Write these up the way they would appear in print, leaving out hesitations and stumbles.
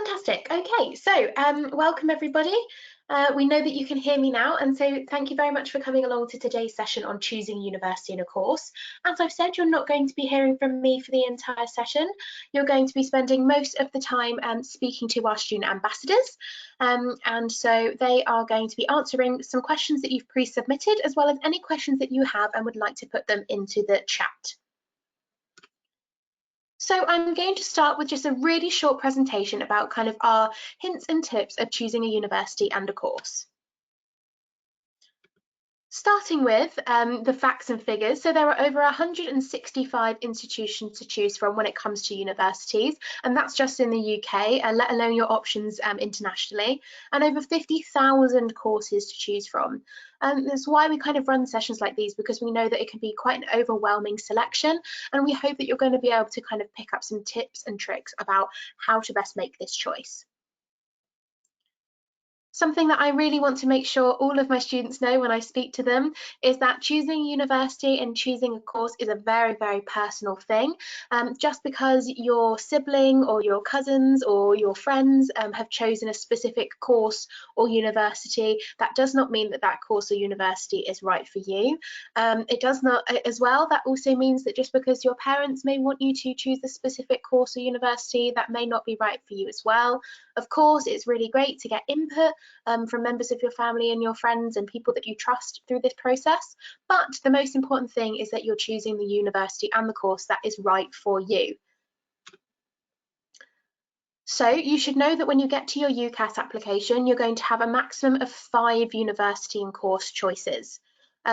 Fantastic. Okay, so welcome everybody. We know that you can hear me now, and so thank you very much for coming along to today's session on choosing university in a course. As I've said, you're not going to be hearing from me for the entire session. You're going to be spending most of the time speaking to our student ambassadors, and so they are going to be answering some questions that you've pre-submitted, as well as any questions that you have and would like to put them into the chat. So I'm going to start with just a really short presentation about kind of our hints and tips of choosing a university and a course. Starting with the facts and figures, so there are over 165 institutions to choose from when it comes to universities, and that's just in the UK, let alone your options internationally, and over 50,000 courses to choose from. That's why we kind of run sessions like these, because we know that it can be quite an overwhelming selection, and we hope that you're going to be able to kind of pick up some tips and tricks about how to best make this choice. Something that I really want to make sure all of my students know when I speak to them is that choosing a university and choosing a course is a very, very personal thing. Just because your sibling or your cousins or your friends have chosen a specific course or university, that does not mean that that course or university is right for you. It does not, as well, that also means that just because your parents may want you to choose a specific course or university, that may not be right for you as well. Of course, it's really great to get input from members of your family and your friends and people that you trust through this process. But the most important thing is that you're choosing the university and the course that is right for you. So you should know that when you get to your UCAS application, you're going to have a maximum of 5 university and course choices.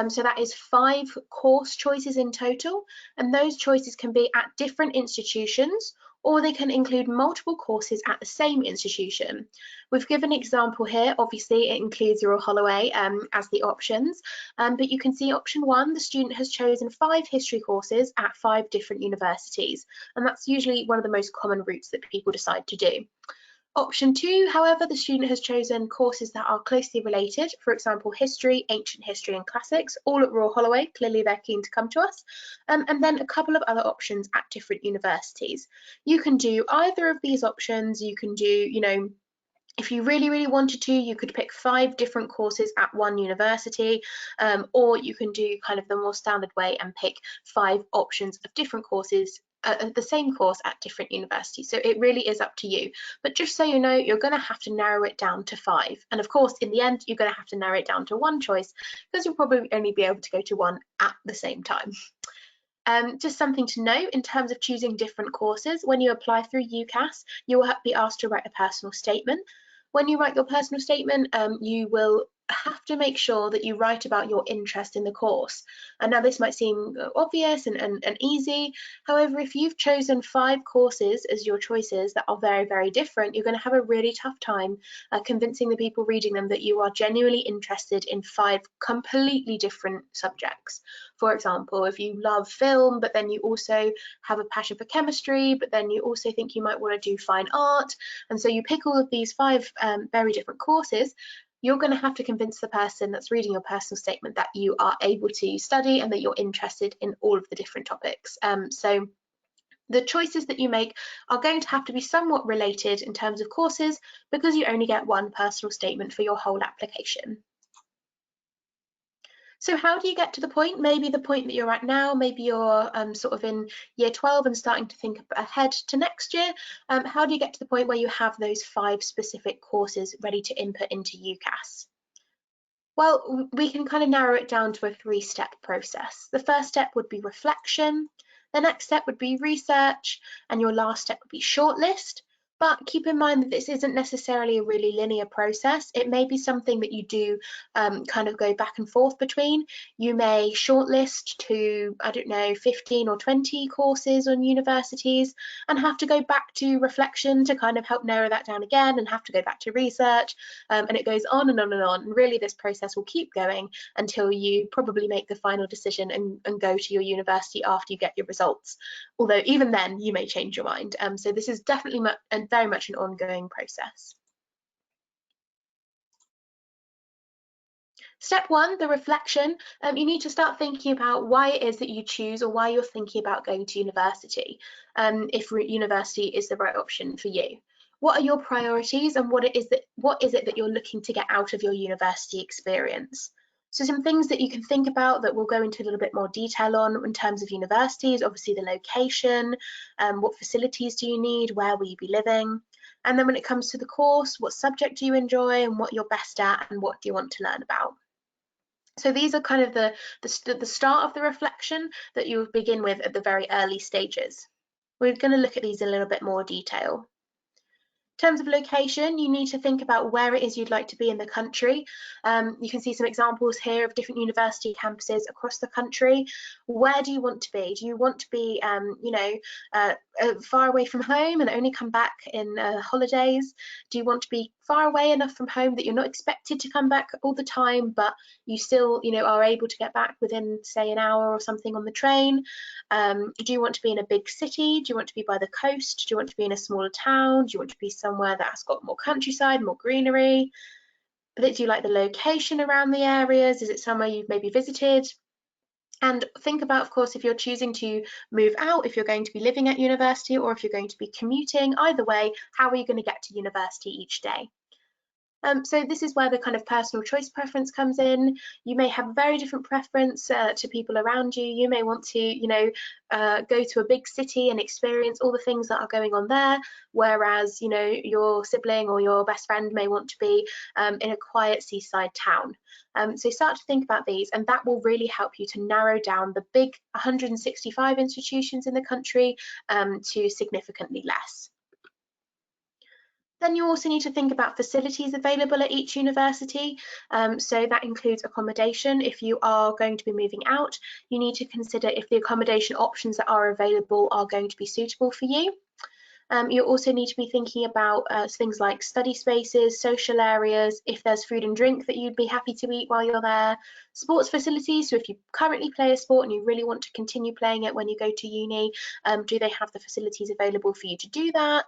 So that is 5 course choices in total, and those choices can be at different institutions, or they can include multiple courses at the same institution. We've given an example here. Obviously, it includes Royal Holloway as the options, but you can see option 1, the student has chosen 5 history courses at 5 different universities, and that's usually one of the most common routes that people decide to do. Option 2, however, the student has chosen courses that are closely related, for example, history, ancient history and classics, all at Royal Holloway. Clearly they're keen to come to us. And then a couple of other options at different universities. You can do either of these options. You can do, if you really, really wanted to, you could pick 5 different courses at one university, or you can do kind of the more standard way and pick 5 options of different courses, the same course at different universities. So it really is up to you. But just so you know, you're going to have to narrow it down to 5. And of course, in the end, you're going to have to narrow it down to 1 choice, because you'll probably only be able to go to 1 at the same time. Just something to know in terms of choosing different courses, when you apply through UCAS, you will be asked to write a personal statement. When you write your personal statement, you will have to make sure that you write about your interest in the course. And now this might seem obvious and easy. However, if you've chosen 5 courses as your choices that are very, very different, you're going to have a really tough time convincing the people reading them that you are genuinely interested in 5 completely different subjects. For example, if you love film, but then you also have a passion for chemistry, but then you also think you might want to do fine art, and so you pick all of these 5 very different courses, you're going to have to convince the person that's reading your personal statement that you are able to study and that you're interested in all of the different topics. So the choices that you make are going to have to be somewhat related in terms of courses, because you only get 1 personal statement for your whole application. So how do you get to the point, maybe the point that you're at now, maybe you're sort of in year 12 and starting to think ahead to next year, how do you get to the point where you have those 5 specific courses ready to input into UCAS? Well, we can kind of narrow it down to a 3-step process. The first step would be reflection, the next step would be research, and your last step would be shortlist. But keep in mind that this isn't necessarily a really linear process. It may be something that you do kind of go back and forth between. You may shortlist to, I don't know, 15 or 20 courses on universities and have to go back to reflection to kind of help narrow that down again, and have to go back to research, and it goes on and on and on. And really this process will keep going until you probably make the final decision and go to your university after you get your results. Although even then you may change your mind. So this is definitely very much an ongoing process. Step 1, the reflection. You need to start thinking about why it is that you choose, or why you're thinking about going to university, if university is the right option for you. What are your priorities, and what is it that you're looking to get out of your university experience? So some things that you can think about that we'll go into a little bit more detail on in terms of universities, obviously the location, what facilities do you need, where will you be living? And then when it comes to the course, what subject do you enjoy and what you're best at and what do you want to learn about? So these are kind of the start of the reflection that you begin with at the very early stages. We're going to look at these in a little bit more detail. In terms of location, you need to think about where it is you'd like to be in the country. You can see some examples here of different university campuses across the country. Where do you want to be? Do you want to be, far away from home and only come back in holidays? Do you want to be far away enough from home that you're not expected to come back all the time, but you still, are able to get back within, say, an hour or something on the train? Do you want to be in a big city? Do you want to be by the coast? Do you want to be in a smaller town? Do you want to be somewhere that's got more countryside, more greenery? Do you like the location around the areas? Is it somewhere you've maybe visited? And think about, of course, if you're choosing to move out, if you're going to be living at university or if you're going to be commuting, either way, how are you going to get to university each day? So this is where the kind of personal choice preference comes in. You may have a very different preference to people around you. You may want to, go to a big city and experience all the things that are going on there, whereas, your sibling or your best friend may want to be in a quiet seaside town. So start to think about these, and that will really help you to narrow down the big 165 institutions in the country to significantly less. Then you also need to think about facilities available at each university. So that includes accommodation. If you are going to be moving out, you need to consider if the accommodation options that are available are going to be suitable for you. You also need to be thinking about things like study spaces, social areas, if there's food and drink that you'd be happy to eat while you're there, sports facilities, so if you currently play a sport and you really want to continue playing it when you go to uni, do they have the facilities available for you to do that?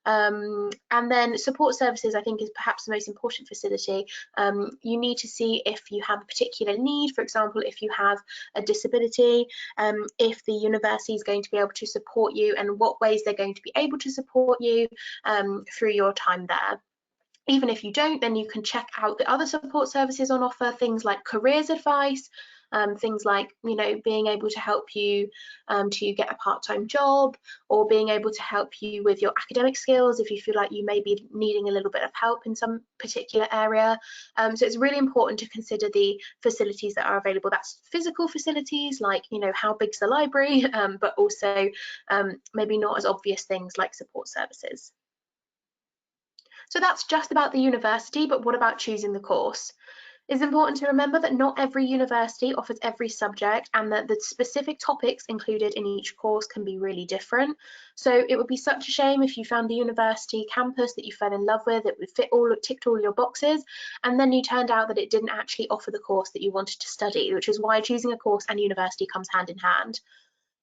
And then support services, I think, is perhaps the most important facility. You need to see if you have a particular need, for example, if you have a disability, if the university is going to be able to support you and what ways they're going to be able to support you through your time there. Even if you don't, then you can check out the other support services on offer, things like careers advice, things like, being able to help you to get a part-time job, or being able to help you with your academic skills if you feel like you may be needing a little bit of help in some particular area. So it's really important to consider the facilities that are available. That's physical facilities like, how big's the library, but also maybe not as obvious things like support services. So that's just about the university, but what about choosing the course? It's important to remember that not every university offers every subject and that the specific topics included in each course can be really different. So it would be such a shame if you found a university campus that you fell in love with, it would ticked all your boxes, and then you turned out that it didn't actually offer the course that you wanted to study, which is why choosing a course and university comes hand in hand.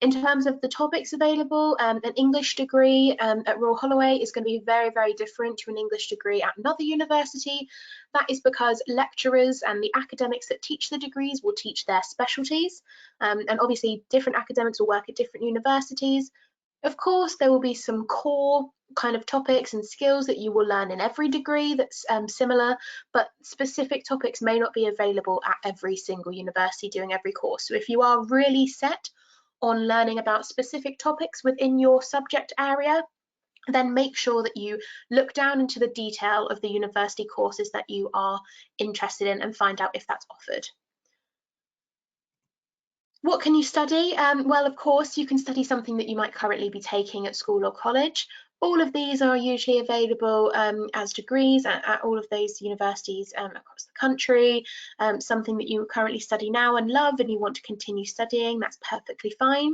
In terms of the topics available, an English degree at Royal Holloway is going to be very, very different to an English degree at another university. That is because lecturers and the academics that teach the degrees will teach their specialties. And obviously different academics will work at different universities. Of course, there will be some core kind of topics and skills that you will learn in every degree that's similar, but specific topics may not be available at every single university doing every course. So if you are really set on learning about specific topics within your subject area, then make sure that you look down into the detail of the university courses that you are interested in and find out if that's offered. What can you study? Well, of course, you can study something that you might currently be taking at school or college. All of these are usually available as degrees at all of those universities across the country. Something that you currently study now and love and you want to continue studying, that's perfectly fine.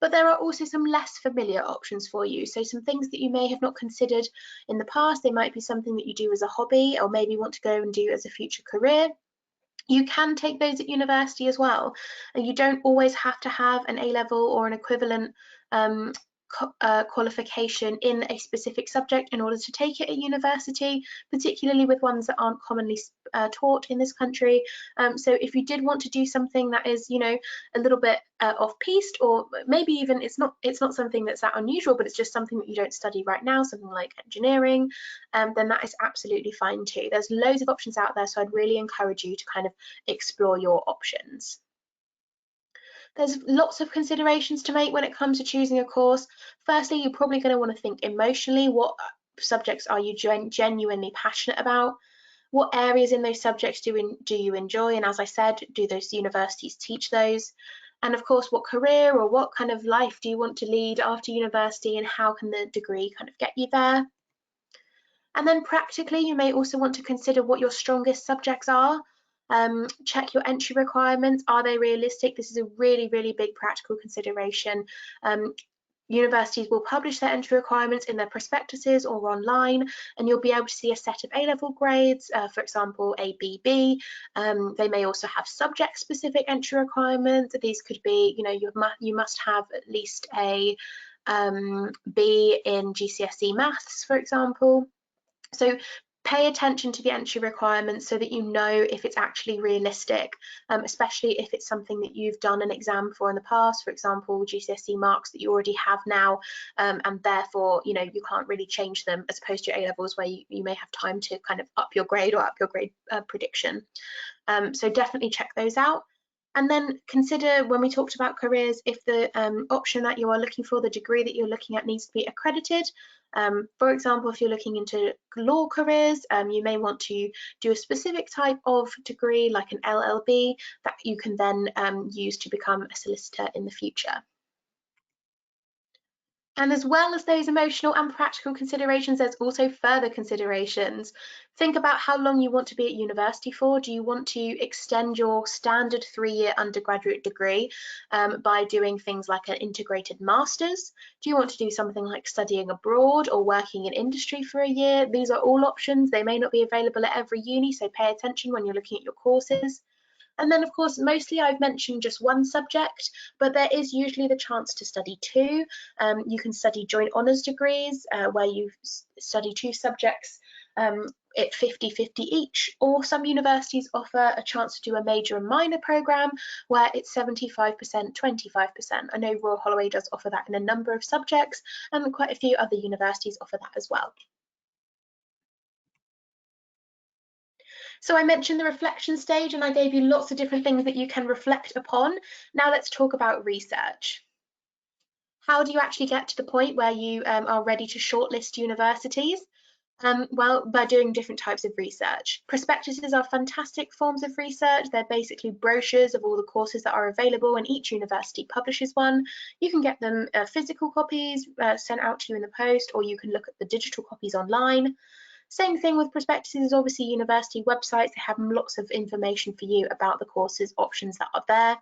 But there are also some less familiar options for you. So some things that you may have not considered in the past, they might be something that you do as a hobby or maybe want to go and do as a future career. You can take those at university as well. And you don't always have to have an A-level or an equivalent qualification in a specific subject in order to take it at university, particularly with ones that aren't commonly taught in this country. So if you did want to do something that is, a little bit off-piste, or maybe even it's not something that's that unusual, but it's just something that you don't study right now, something like engineering, then that is absolutely fine too. There's loads of options out there, so I'd really encourage you to kind of explore your options. There's lots of considerations to make when it comes to choosing a course. Firstly, you're probably going to want to think emotionally. What subjects are you genuinely passionate about? What areas in those subjects do you enjoy? And as I said, do those universities teach those? And of course, what career or what kind of life do you want to lead after university, and how can the degree kind of get you there? And then practically, you may also want to consider what your strongest subjects are. Check your entry requirements. Are they realistic? This is a really, really big practical consideration. Universities will publish their entry requirements in their prospectuses or online, and you'll be able to see a set of A-level grades, for example, A, B, B. They may also have subject-specific entry requirements. These could be, you must have at least a B in GCSE maths, for example. So pay attention to the entry requirements so that you know if it's actually realistic, especially if it's something that you've done an exam for in the past, for example, GCSE marks that you already have now, and therefore, you can't really change them, as opposed to A-levels where you may have time to kind of up your grade or up your grade prediction. So definitely check those out. And then consider, when we talked about careers, if the option that you are looking for, the degree that you're looking at, needs to be accredited. For example, if you're looking into law careers, you may want to do a specific type of degree, like an LLB, that you can then use to become a solicitor in the future. And as well as those emotional and practical considerations, there's also further considerations. Think about how long you want to be at university for. Do you want to extend your standard 3-year undergraduate degree by doing things like an integrated master's? Do you want to do something like studying abroad or working in industry for a year? These are all options. They may not be available at every uni, so pay attention when you're looking at your courses. And then, of course, mostly I've mentioned just one subject, but there is usually the chance to study two. You can study joint honours degrees where you study two subjects at 50-50 each, or some universities offer a chance to do a major and minor programme where it's 75%, 25%. I know Royal Holloway does offer that in a number of subjects, and quite a few other universities offer that as well. So I mentioned the reflection stage, and I gave you lots of different things that you can reflect upon. Now let's talk about research. How do you actually get to the point where you are ready to shortlist universities? Well, by doing different types of research. Prospectuses are fantastic forms of research. They're basically brochures of all the courses that are available, and each university publishes one. You can get them physical copies sent out to you in the post, or you can look at the digital copies online. Same thing with prospectuses, obviously university websites, they have lots of information for you about the courses options that are there.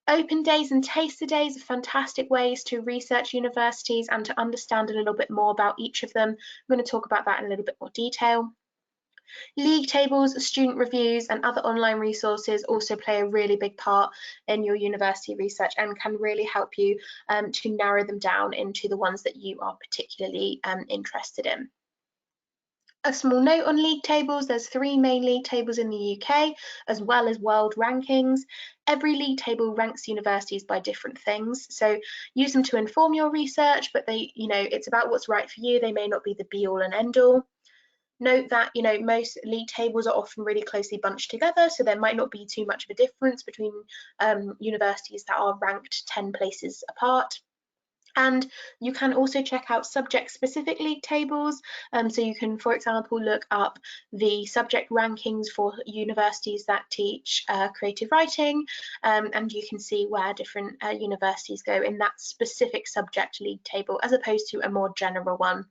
Open days and taster days are fantastic ways to research universities and to understand a little bit more about each of them. I'm going to talk about that in a little bit more detail. League tables, student reviews, and other online resources also play a really big part in your university research and can really help you to narrow them down into the ones that you are particularly interested in. A small note on league tables: there's 3 main league tables in the UK, as well as world rankings. Every league table ranks universities by different things, so use them to inform your research, but it's about what's right for you. They may not be the be all and end all. Note that, most league tables are often really closely bunched together, so there might not be too much of a difference between universities that are ranked 10 places apart. And you can also check out subject-specific league tables. So you can, for example, look up the subject rankings for universities that teach creative writing, and you can see where different universities go in that specific subject league table, as opposed to a more general one.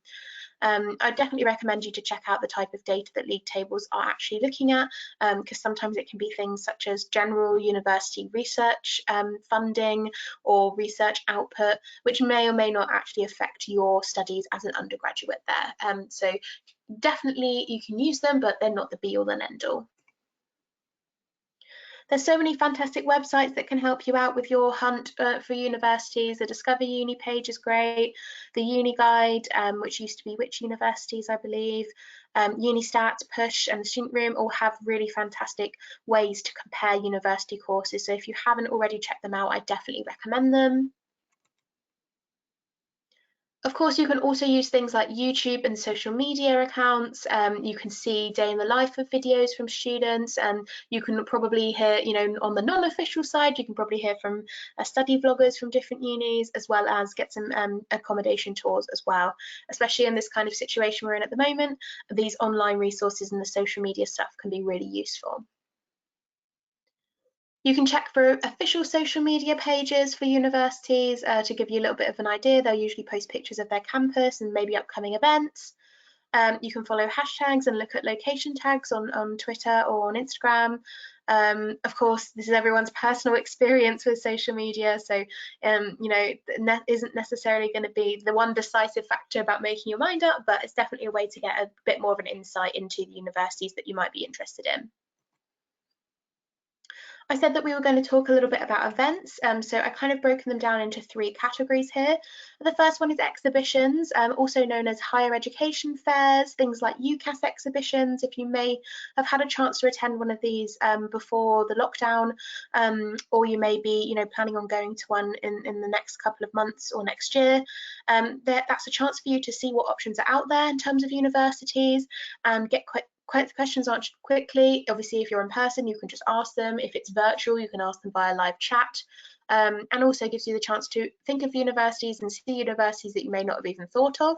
I definitely recommend you to check out the type of data that league tables are actually looking at, because sometimes it can be things such as general university research funding or research output, which may or may not actually affect your studies as an undergraduate there. So definitely you can use them, but they're not the be all and end all. There's so many fantastic websites that can help you out with your hunt for universities. The Discover Uni page is great. The Uni Guide, which used to be Which Universities, I believe, Unistats, Push, and the Student Room all have really fantastic ways to compare university courses. So if you haven't already checked them out, I definitely recommend them. Of course, you can also use things like YouTube and social media accounts. You can see day in the life of videos from students, and you can probably hear, on the non-official side, you can probably hear from study vloggers from different unis, as well as get some accommodation tours as well. Especially in this kind of situation we're in at the moment, these online resources and the social media stuff can be really useful. You can check for official social media pages for universities to give you a little bit of an idea. They'll usually post pictures of their campus and maybe upcoming events. You can follow hashtags and look at location tags on Twitter or on Instagram. Of course, this is everyone's personal experience with social media, so isn't necessarily going to be the one decisive factor about making your mind up, but it's definitely a way to get a bit more of an insight into the universities that you might be interested in. I said that we were going to talk a little bit about events, so I kind of broken them down into 3 categories here. The first one is exhibitions, also known as higher education fairs, things like UCAS exhibitions. If you may have had a chance to attend one of these before the lockdown, or you may be, planning on going to one in the next couple of months or next year, that's a chance for you to see what options are out there in terms of universities and get questions answered quickly. Obviously, if you're in person, you can just ask them. If it's virtual, you can ask them via live chat, and also gives you the chance to think of universities and see universities that you may not have even thought of.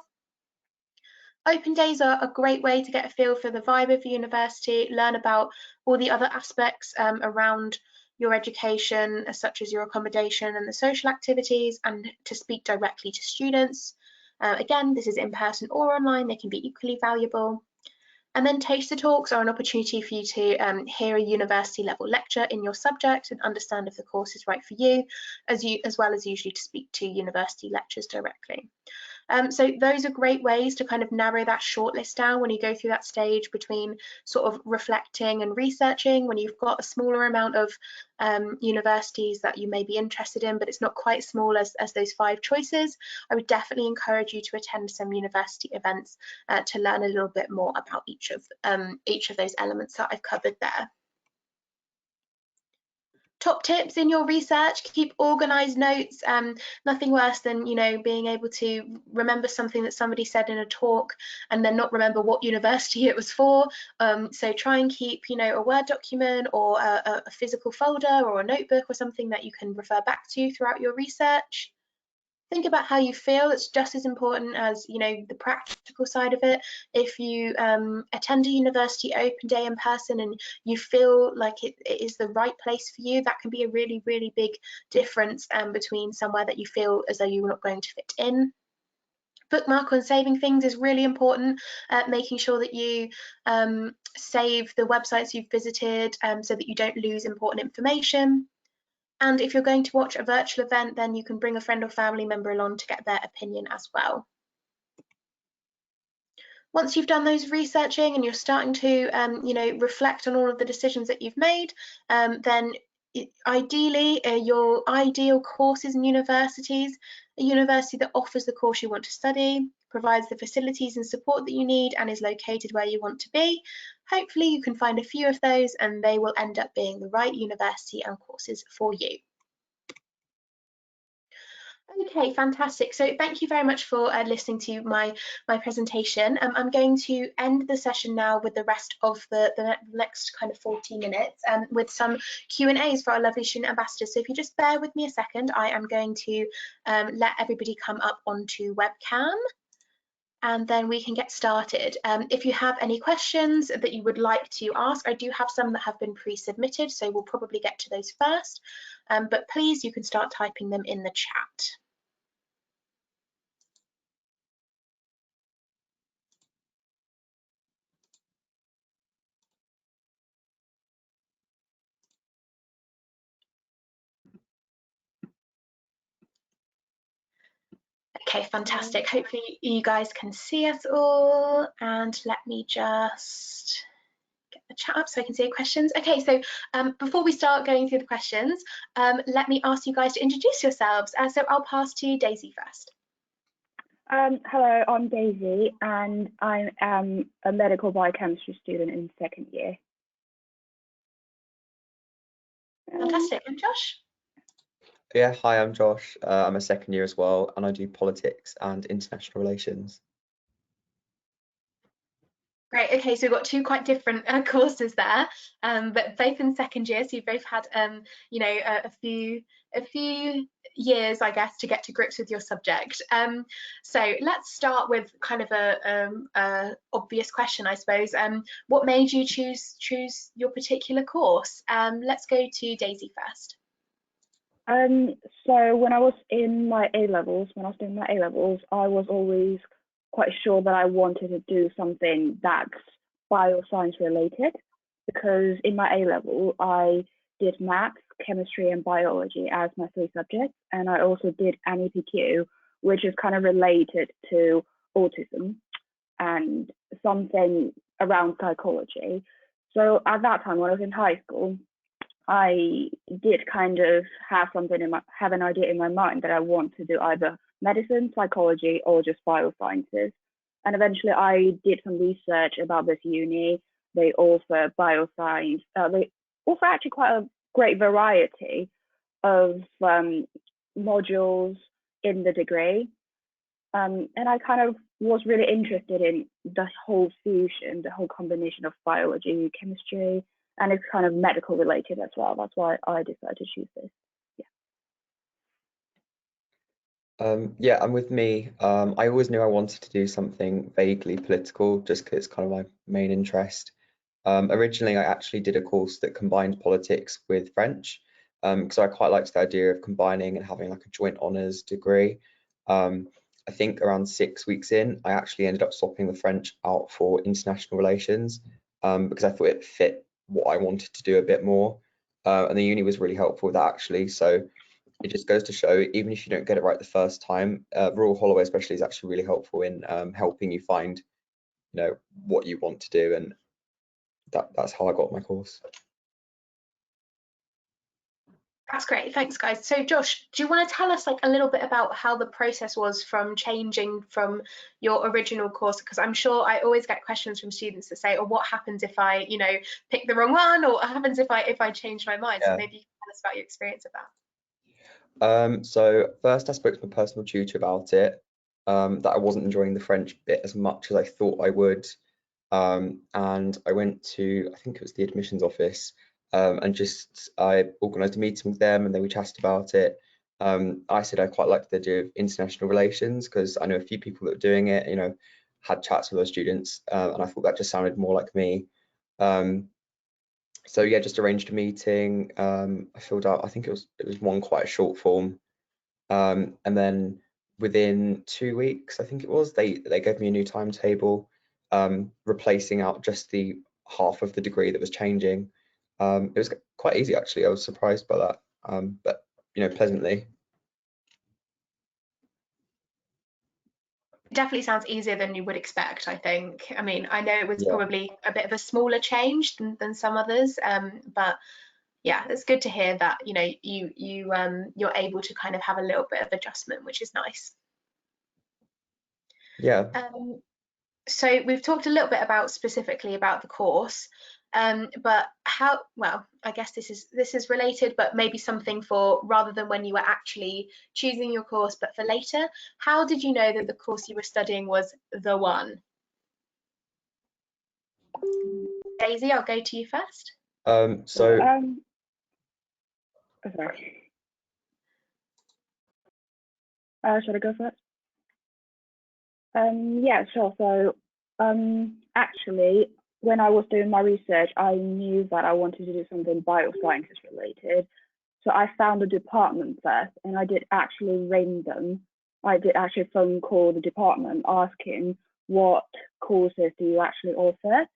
Open days are a great way to get a feel for the vibe of the university, learn about all the other aspects around your education, such as your accommodation and the social activities, and to speak directly to students. Again, this is in person or online, they can be equally valuable. And then taster talks are an opportunity for you to hear a university level lecture in your subject and understand if the course is right for you, as well as usually to speak to university lecturers directly. So those are great ways to kind of narrow that shortlist down when you go through that stage between sort of reflecting and researching, when you've got a smaller amount of universities that you may be interested in, but it's not quite as small as those 5 choices. I would definitely encourage you to attend some university events to learn a little bit more about each of those elements that I've covered there. Top tips in your research: keep organized notes. Nothing worse than being able to remember something that somebody said in a talk and then not remember what university it was for. So try and keep a Word document or a physical folder or a notebook or something that you can refer back to throughout your research. Think about how you feel. It's just as important as the practical side of it. If you attend a university open day in person and you feel like it is the right place for you, that can be a really, really big difference between somewhere that you feel as though you're not going to fit in. Bookmark on saving things is really important, making sure that you save the websites you've visited so that you don't lose important information. And if you're going to watch a virtual event, then you can bring a friend or family member along to get their opinion as well. Once you've done those researching and you're starting to, reflect on all of the decisions that you've made, then ideally, your ideal courses and universities, a university that offers the course you want to study, provides the facilities and support that you need, and is located where you want to be. Hopefully you can find a few of those and they will end up being the right university and courses for you. Okay, fantastic. So thank you very much for listening to my presentation. I'm going to end the session now with the rest of the next kind of 40 minutes with some Q&As for our lovely student ambassadors. So if you just bear with me a second, I am going to let everybody come up onto webcam, and then we can get started. If you have any questions that you would like to ask, I do have some that have been pre-submitted, so we'll probably get to those first. But please, you can start typing them in the chat. Okay, fantastic. Hopefully you guys can see us all, and let me just get the the chat up so I can see your questions. Okay, so before we start going through the questions, let me ask you guys to introduce yourselves. So I'll pass to Daisy first. Hello, I'm Daisy, and I am a medical biochemistry student in second year. Fantastic. And Josh? Yeah, hi, I'm Josh. I'm a second year as well, and I do politics and international relations. Great. Okay, so we've got two quite different courses there, but both in second year, so you've both had, you know, a few years, I guess, to get to grips with your subject. So let's start with kind of a obvious question, I suppose. What made you choose your particular course? Let's go to Daisy first. So when I was in my A-levels, I was always quite sure that I wanted to do something that's bioscience related, because in my A-level, I did maths, chemistry, and biology as my three subjects, and I also did an EPQ, which is kind of related to autism and something around psychology. So at that time, when I was in high school, I did kind of have an idea in my mind that I want to do either medicine, psychology, or just biosciences. And eventually I did some research about this uni. They offer bioscience. They offer actually quite a great variety of modules in the degree. And I kind of was really interested in the whole fusion, the whole combination of biology, chemistry, and it's kind of medical related as well. That's why I decided to choose this. Yeah, and with me, I always knew I wanted to do something vaguely political, just because it's kind of my main interest. Originally, I actually did a course that combined politics with French, because I quite liked the idea of combining and having like a joint honours degree. I think around 6 weeks in, I actually ended up swapping the French out for international relations, because I thought it fit what I wanted to do a bit more, and the uni was really helpful with that actually. So it just goes to show, even if you don't get it right the first time, Royal Holloway especially is actually really helpful in helping you find, you know, what you want to do, and that's how I got my course. That's great, thanks guys. So Josh, do you want to tell us like a little bit about how the process was from changing from your original course? Because I'm sure I always get questions from students that say, oh, what happens if I, you know, pick the wrong one, or what happens if I change my mind? Yeah. So maybe you can tell us about your experience of that. So first I spoke to my personal tutor about it, that I wasn't enjoying the French bit as much as I thought I would, and I went to, I think it was the admissions office, and I organised a meeting with them, and then we chatted about it. I said I quite liked the idea of international relations because I know a few people that were doing it, you know, had chats with those students, and I thought that just sounded more like me. So yeah, just arranged a meeting. I filled out, I think it was one quite a short form, and then within 2 weeks, I think it was, they gave me a new timetable, replacing out just the half of the degree that was changing. It was quite easy actually. I was surprised by that, but you know, pleasantly. It definitely sounds easier than you would expect, I think. I mean, I know it was Yeah. probably a bit of a smaller change than some others, but yeah, it's good to hear that, you know, you're able to kind of have a little bit of adjustment, which is nice. Yeah. So we've talked a little bit specifically about the course, but how, well, I guess this is related, but maybe something for rather than when you were actually choosing your course, but for later. How did you know that the course you were studying was the one? Daisy, I'll go to you first. Sorry. Should I go first? Yeah, sure. So actually, when I was doing my research, I knew that I wanted to do something biosciences related. So I found a department first, and I did actually ring them. I did actually phone call the department asking what courses do you actually offer,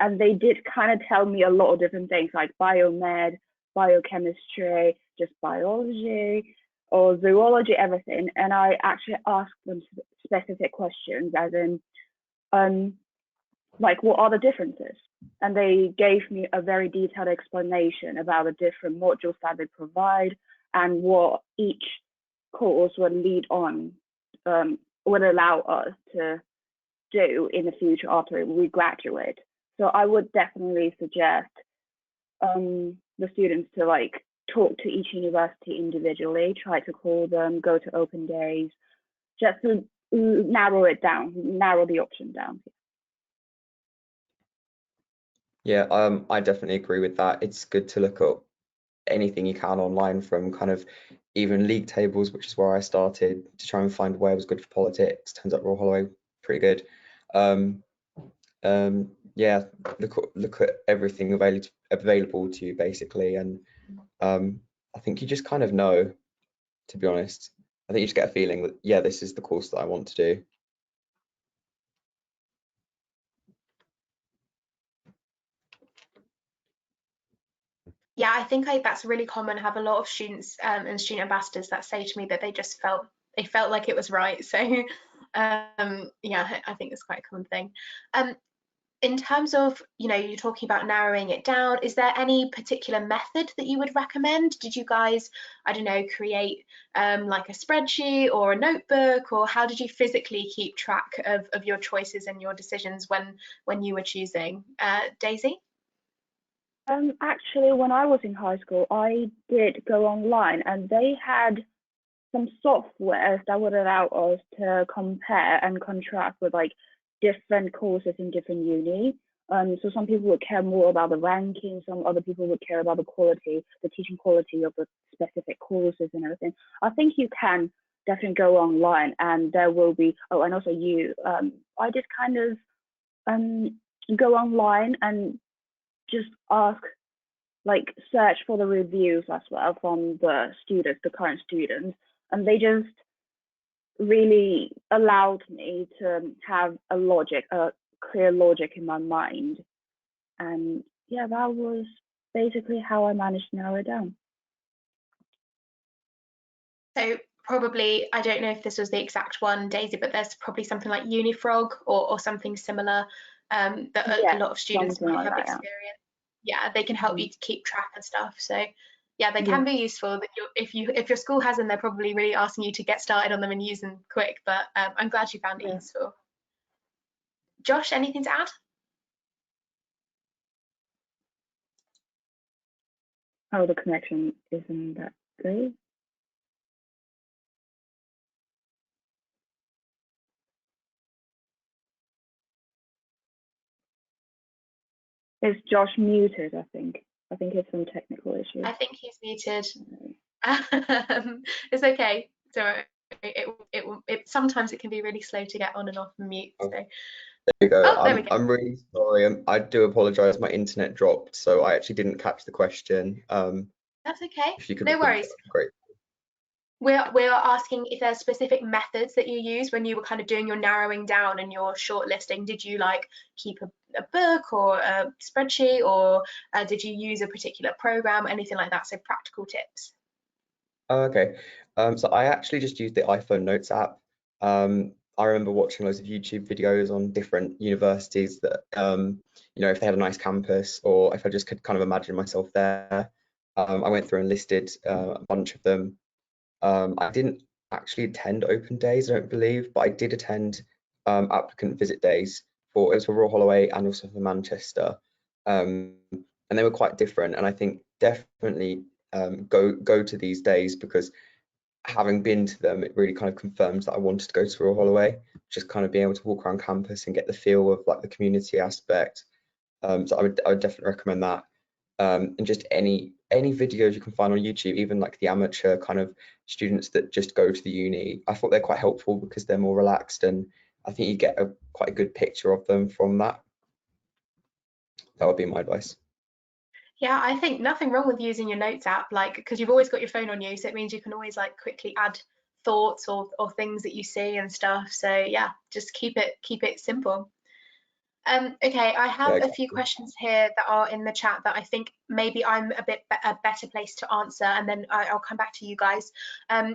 and they did kind of tell me a lot of different things like biomed, biochemistry, just biology, or zoology, everything. And I actually asked them specific questions, as in, like, what are the differences? And they gave me a very detailed explanation about the different modules that they provide and what each course would lead on, would allow us to do in the future after we graduate. So I would definitely suggest the students to like talk to each university individually, try to call them, go to open days, just to narrow it down, narrow the option down. Yeah, I definitely agree with that. It's good to look at anything you can online, from kind of even league tables, which is where I started, to try and find where was good for politics. Turns out Royal Holloway pretty good. Yeah, look at everything available to you basically, and I think you just kind of know, to be honest. I think you just get a feeling that, yeah, this is the course that I want to do. Yeah, I think that's really common. I have a lot of students and student ambassadors that say to me that they just felt like it was right. So yeah, I think it's quite a common thing. In terms of, you're talking about narrowing it down, is there any particular method that you would recommend? Did you guys, I don't know, create like a spreadsheet or a notebook, or how did you physically keep track of your choices and your decisions when you were choosing? Daisy? Actually, when I was in high school, I did go online, and they had some software that would allow us to compare and contrast with like different courses in different uni. So some people would care more about the ranking, some other people would care about the quality, the teaching quality of the specific courses and everything. I think you can definitely go online, and there will be. Oh, and also I just kind of go online and just ask, like, search for the reviews as well from the students, the current students, and they just really allowed me to have a clear logic in my mind. And yeah, that was basically how I managed to narrow it down. So probably, I don't know if this was the exact one, Daisy, but there's probably something like Unifrog or something similar that a lot of students might like have that, experience. Yeah, they can help you to keep track and stuff. So yeah, they Yeah. can be useful. That if your school has them, they're probably really asking you to get started on them and use them quick. But I'm glad you found it useful. Josh, anything to add? Oh, the connection isn't that great. Is Josh muted? I think it's some technical issue. I think he's muted. It's okay. So it sometimes it can be really slow to get on and off mute. So. There you go. Oh, there we go. I'm really sorry. I do apologise. My internet dropped, so I actually didn't catch the question. That's okay. If you could No repeat worries. that, great. We're asking if there's specific methods that you use when you were kind of doing your narrowing down and your shortlisting. Did you like keep a book or a spreadsheet, or did you use a particular program, anything like that? So practical tips. Okay. So I actually just used the iPhone Notes app. I remember watching loads of YouTube videos on different universities that, if they had a nice campus, or if I just could kind of imagine myself there. I went through and listed a bunch of them. I didn't actually attend open days, I don't believe, but I did attend applicant visit days it was for Royal Holloway and also for Manchester. And they were quite different. And I think definitely go to these days, because having been to them, it really kind of confirms that I wanted to go to Royal Holloway, just kind of being able to walk around campus and get the feel of like the community aspect. So I would definitely recommend that. And just any videos you can find on YouTube, even like the amateur kind of students that just go to the uni, I thought they're quite helpful because they're more relaxed, and I think you get quite a good picture of them from that. That would be my advice. Yeah, I think nothing wrong with using your notes app, like, because you've always got your phone on you, so it means you can always like quickly add thoughts or things that you see and stuff. So yeah, just keep it simple. Okay, I have Yeah, a few exactly. questions here that are in the chat that I think maybe I'm a better place to answer, and then I'll come back to you guys.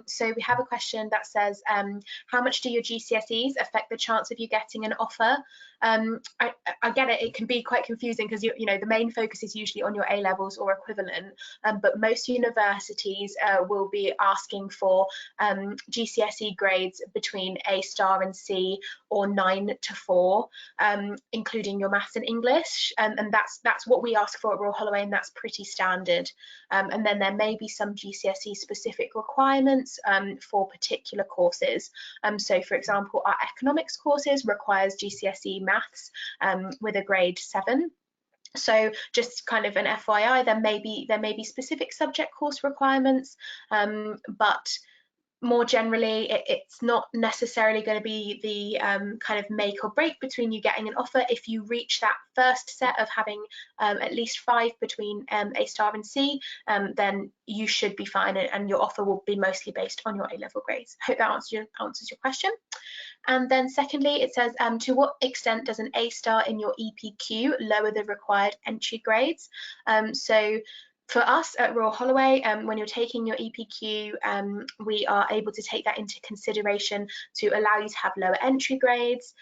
So we have a question that says, how much do your GCSEs affect the chance of you getting an offer? I get it, it can be quite confusing because you know the main focus is usually on your A levels or equivalent, but most universities will be asking for GCSE grades between A star and C or 9 to 4. Including your maths and English, and that's what we ask for at Royal Holloway, and that's pretty standard. And then there may be some GCSE specific requirements for particular courses. So for example, our economics courses requires GCSE maths with a grade 7. So just kind of an FYI, there may be specific subject course requirements, but more generally, it's not necessarily going to be the kind of make or break between you getting an offer. If you reach that first set of having at least 5 between A star and C, then you should be fine, and your offer will be mostly based on your A-level grades. I hope that answers your question. And then secondly, it says, to what extent does an A star in your EPQ lower the required entry grades? So for us at Royal Holloway, when you're taking your EPQ, we are able to take that into consideration to allow you to have lower entry grades,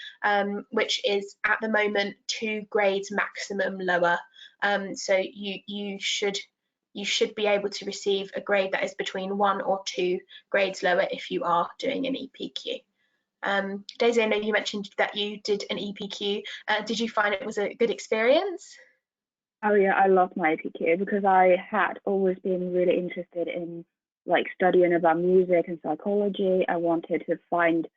which is at the moment 2 grades maximum lower. So you should be able to receive a grade that is between 1 or 2 grades lower if you are doing an EPQ. Daisy, I know you mentioned that you did an EPQ. Did you find it was a good experience? Oh yeah, I love my APQ because I had always been really interested in like studying about music and psychology. I wanted to find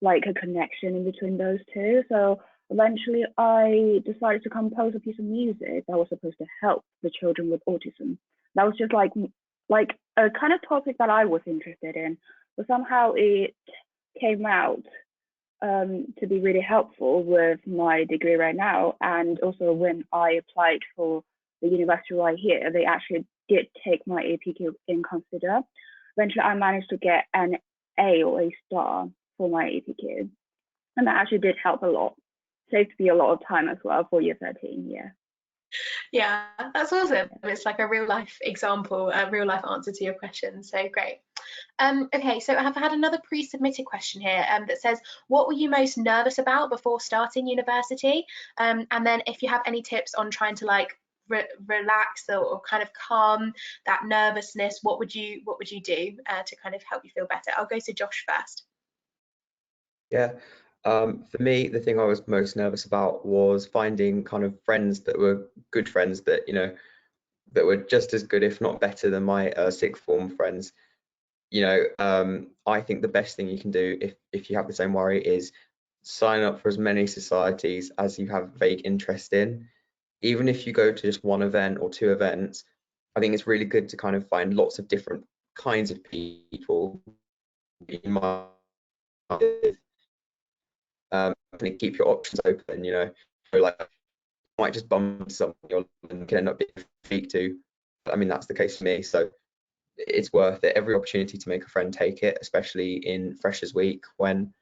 like a connection in between those two. So eventually I decided to compose a piece of music that was supposed to help the children with autism. That was just like a kind of topic that I was interested in, but somehow it came out to be really helpful with my degree right now. And also when I applied for the university right here, they actually did take my APQ in consider. Eventually I managed to get an A or A star for my APQ. And that actually did help a lot. Saved me a lot of time as well for year 13, yeah. Yeah, that's awesome. It's like a real life example, a real life answer to your question. So great. Okay, so I've had another pre-submitted question here that says, what were you most nervous about before starting university? And then if you have any tips on trying to like relax or kind of calm that nervousness, what would you do to kind of help you feel better? I'll go to Josh first. Yeah. For me, the thing I was most nervous about was finding kind of friends that were good friends that, you know, that were just as good, if not better than my sixth form friends. You know, I think the best thing you can do if you have the same worry is sign up for as many societies as you have vague interest in. Even if you go to just one event or 2 events, I think it's really good to kind of find lots of different kinds of people you might and keep your options open, you know. So like you might just bump into someone you can end up being speak to. I mean, that's the case for me. So it's worth it. Every opportunity to make a friend, take it, especially in Freshers Week when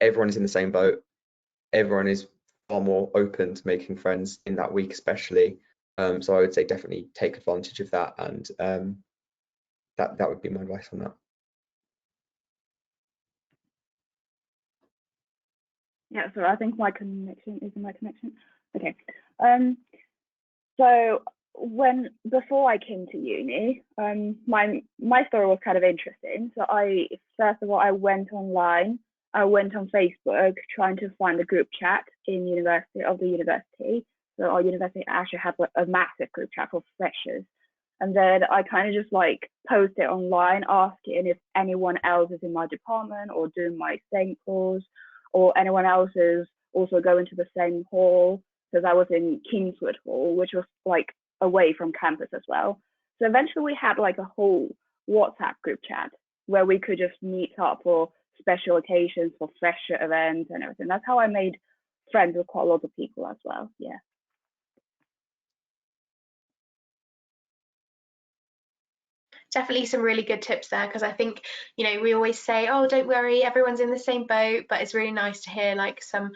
everyone is in the same boat. Everyone is far more open to making friends in that week, especially. So I would say definitely take advantage of that, and that would be my advice on that. Yeah, so I think my connection isn't my connection. Okay. So before I came to uni, my story was kind of interesting. So first of all I went online. I went on Facebook trying to find a group chat in the university. So our university actually had a massive group chat for freshers. And then I kind of just like posted online asking if anyone else is in my department or doing my same course, or anyone else is also going to the same hall, because I was in Kingswood Hall, which was like away from campus as well. So eventually we had like a whole WhatsApp group chat where we could just meet up for special occasions, for fresher events and everything. That's how I made friends with quite a lot of people as well. Yeah. Definitely some really good tips there, because I think, you know, we always say, oh, don't worry, everyone's in the same boat, but it's really nice to hear like some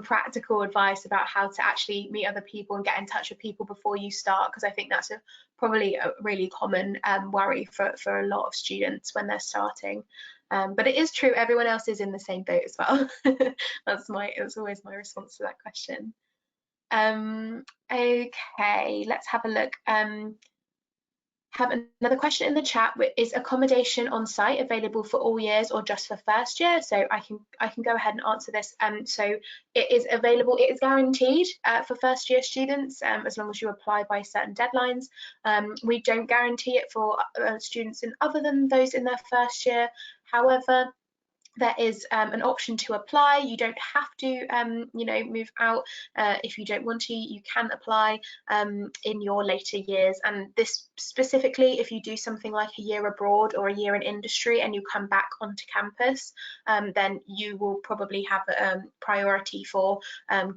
practical advice about how to actually meet other people and get in touch with people before you start, because I think that's probably a really common worry for a lot of students when they're starting. But it is true, everyone else is in the same boat as well. It was always my response to that question. Okay, let's have a look. Have another question in the chat. Is accommodation on site available for all years or just for first year? So I can go ahead and answer this. So it is available, it is guaranteed for first year students as long as you apply by certain deadlines. We don't guarantee it for students other than those in their first year. However, there is an option to apply. You don't have to, you know, move out if you don't want to. You can apply in your later years, and this specifically if you do something like a year abroad or a year in industry and you come back onto campus, then you will probably have priority for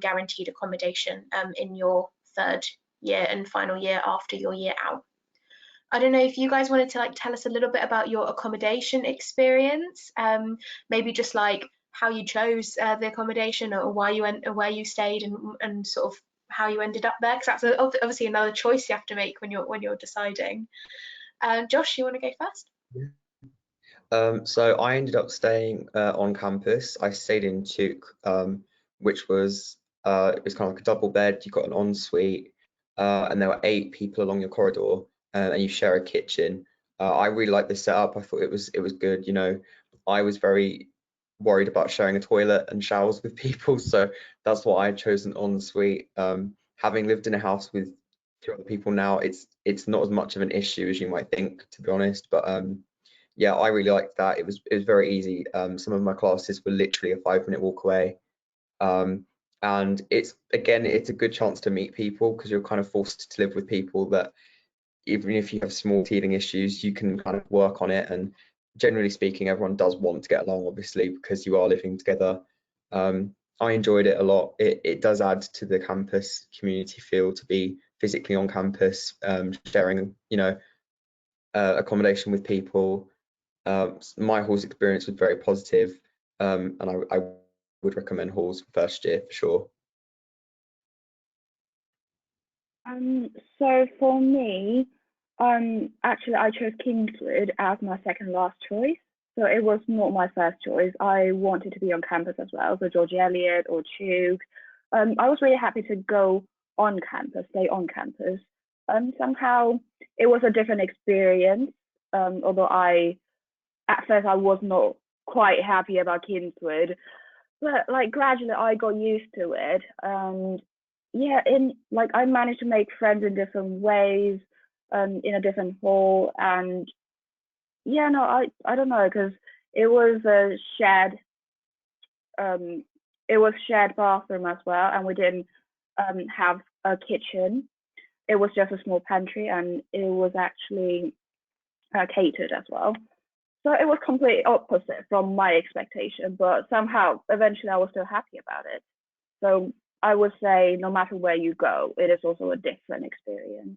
guaranteed accommodation in your third year and final year after your year out. I don't know if you guys wanted to like tell us a little bit about your accommodation experience, maybe just like how you chose the accommodation, or why you went, or where you stayed, and sort of how you ended up there, because that's obviously another choice you have to make when you're deciding. Josh, you want to go first? So I ended up staying on campus. I stayed in Tuke, which was it was kind of like a double bed. You got an ensuite, and there were 8 people along your corridor, and you share a kitchen. I really liked the setup. I thought it was good. You know, I was very worried about sharing a toilet and showers with people, so that's why I chose an ensuite. Having lived in a house with 2 other people now, it's not as much of an issue as you might think, to be honest. But yeah, I really liked that. It was very easy. Some of my classes were literally a 5-minute walk away. And it's a good chance to meet people, because you're kind of forced to live with people that even if you have small teething issues, you can kind of work on it. And generally speaking, everyone does want to get along, obviously, because you are living together. I enjoyed it a lot. It does add to the campus community feel to be physically on campus, sharing, you know, accommodation with people. My halls experience was very positive, and I would recommend halls for first year for sure. So for me, actually I chose Kingswood as my second last choice. So it was not my first choice. I wanted to be on campus as well, so George Eliot or Tuke. I was really happy to go on campus, stay on campus. Somehow it was a different experience. Although at first I was not quite happy about Kingswood, but like gradually I got used to it, and yeah, I managed to make friends in different ways, in a different hall, and yeah, no, I don't know, because it was a shared bathroom as well, and we didn't have a kitchen. It was just a small pantry, and it was actually catered as well. So it was completely opposite from my expectation, but somehow eventually I was still happy about it. So I would say no matter where you go, it is also a different experience.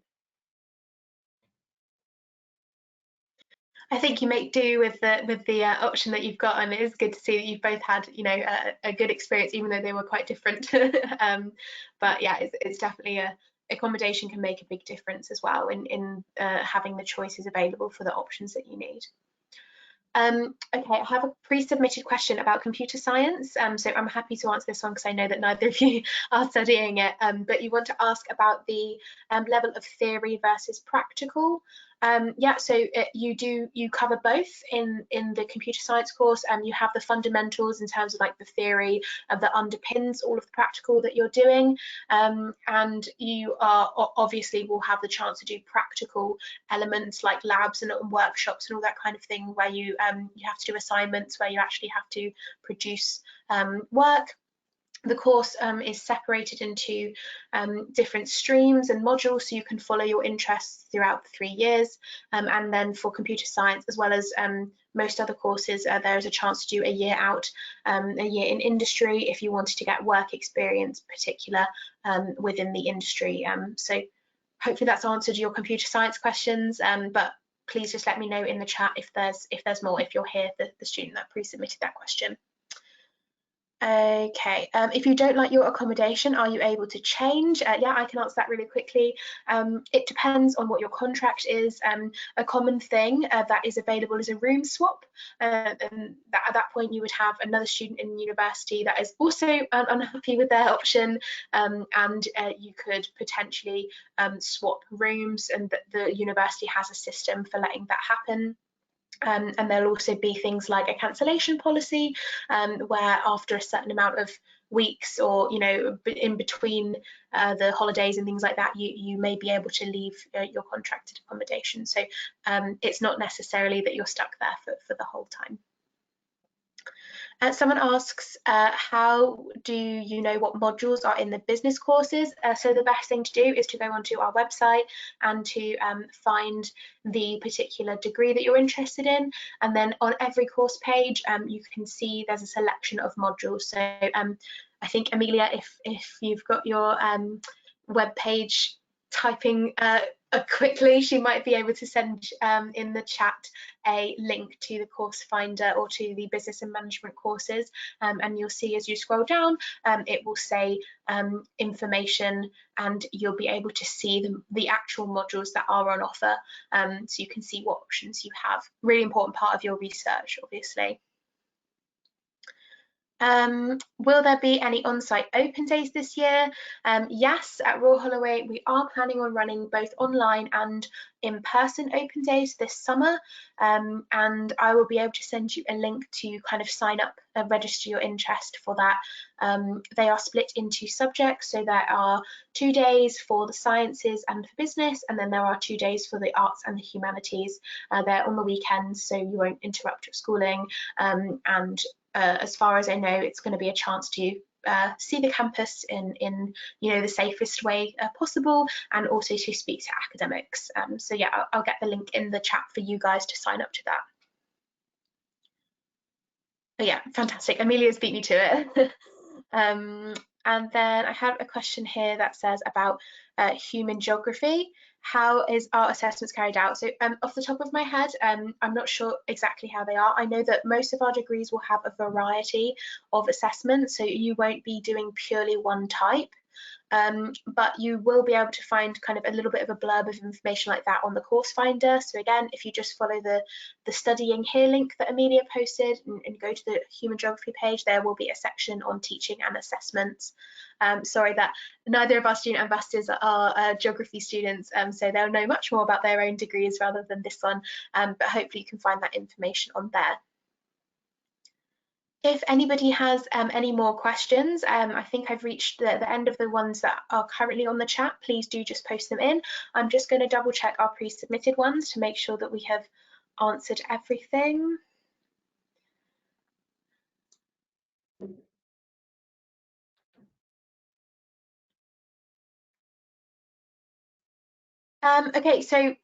I think you make do with the option that you've got, and it is good to see that you've both had, you know, a good experience, even though they were quite different. But yeah, it's definitely accommodation can make a big difference as well in having the choices available for the options that you need. Okay, I have a pre-submitted question about computer science, so I'm happy to answer this one because I know that neither of you are studying it, but you want to ask about the level of theory versus practical. Yeah, so you cover both in the computer science course, and you have the fundamentals in terms of like the theory that underpins all of the practical that you're doing, and you are obviously will have the chance to do practical elements like labs and workshops and all that kind of thing, where you have to do assignments, where you actually have to produce work. The course is separated into different streams and modules, so you can follow your interests throughout the 3 years. And then for computer science, as well as most other courses, there is a chance to do a year out, a year in industry, if you wanted to get work experience, particular within the industry. So hopefully that's answered your computer science questions, but please just let me know in the chat if there's more, if you're here, the student that pre-submitted that question. Okay, if you don't like your accommodation, are you able to change? Yeah, I can answer that really quickly. It depends on what your contract is. A common thing that is available is a room swap, and at that point you would have another student in university that is also unhappy with their option, and you could potentially swap rooms, and the university has a system for letting that happen. And there'll also be things like a cancellation policy, where after a certain amount of weeks, or in between the holidays and things like that, you may be able to leave your contracted accommodation. So it's not necessarily that you're stuck there for the whole time. Someone asks, how do you know what modules are in the business courses? So the best thing to do is to go onto our website and to find the particular degree that you're interested in. And then on every course page, you can see there's a selection of modules. So I think, Amelia, if you've got your web page typing quickly, she might be able to send in the chat a link to the course finder or to the business and management courses, and you'll see as you scroll down, it will say information, and you'll be able to see the actual modules that are on offer, so you can see what options you have. Really important part of your research, obviously. Will there be any on-site open days this year? Yes, at Royal Holloway we are planning on running both online and in-person open days this summer, and I will be able to send you a link to kind of sign up and register your interest for that. They are split into subjects, so there are 2 days for the sciences and for business, and then there are 2 days for the arts and the humanities. They're on the weekends, so you won't interrupt your schooling, and as far as I know, it's going to be a chance to see the campus in the safest way possible, and also to speak to academics. So yeah, I'll get the link in the chat for you guys to sign up to that. Oh yeah, fantastic. Amelia's beat me to it. And then I have a question here that says about human geography. How is our assessments carried out? So off the top of my head, I'm not sure exactly how they are. I know that most of our degrees will have a variety of assessments, so you won't be doing purely one type. But you will be able to find kind of a little bit of a blurb of information like that on the course finder. So again, if you just follow the studying here link that Amelia posted and go to the human geography page, there will be a section on teaching and assessments. Sorry that neither of our student ambassadors are geography students, so they'll know much more about their own degrees rather than this one, but hopefully you can find that information on there. If anybody has any more questions, I think I've reached the end of the ones that are currently on the chat. Please do just post them in. I'm just going to double check our pre-submitted ones to make sure that we have answered everything. Okay, so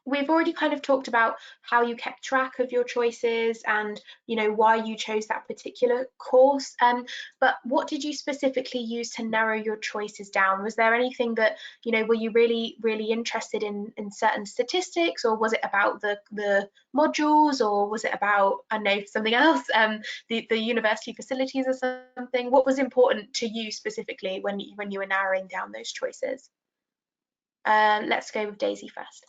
we've already kind of talked about how you kept track of your choices and why you chose that particular course, but what did you specifically use to narrow your choices down? Was there anything that were you really interested in certain statistics, or was it about the modules, or was it about, I know, something else, the university facilities or something? What was important to you specifically when you were narrowing down those choices? Let's go with Daisy first.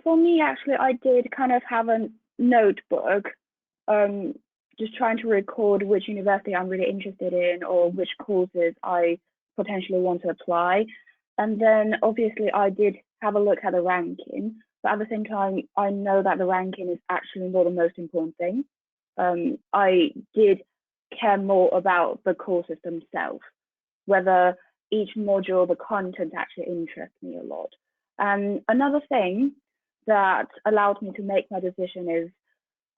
For me, actually, I did kind of have a notebook, just trying to record which university I'm really interested in or which courses I potentially want to apply. And then obviously I did have a look at the ranking, but at the same time, I know that the ranking is actually not the most important thing. I did care more about the courses themselves, whether each module, the content actually interests me a lot. And another thing that allowed me to make my decision is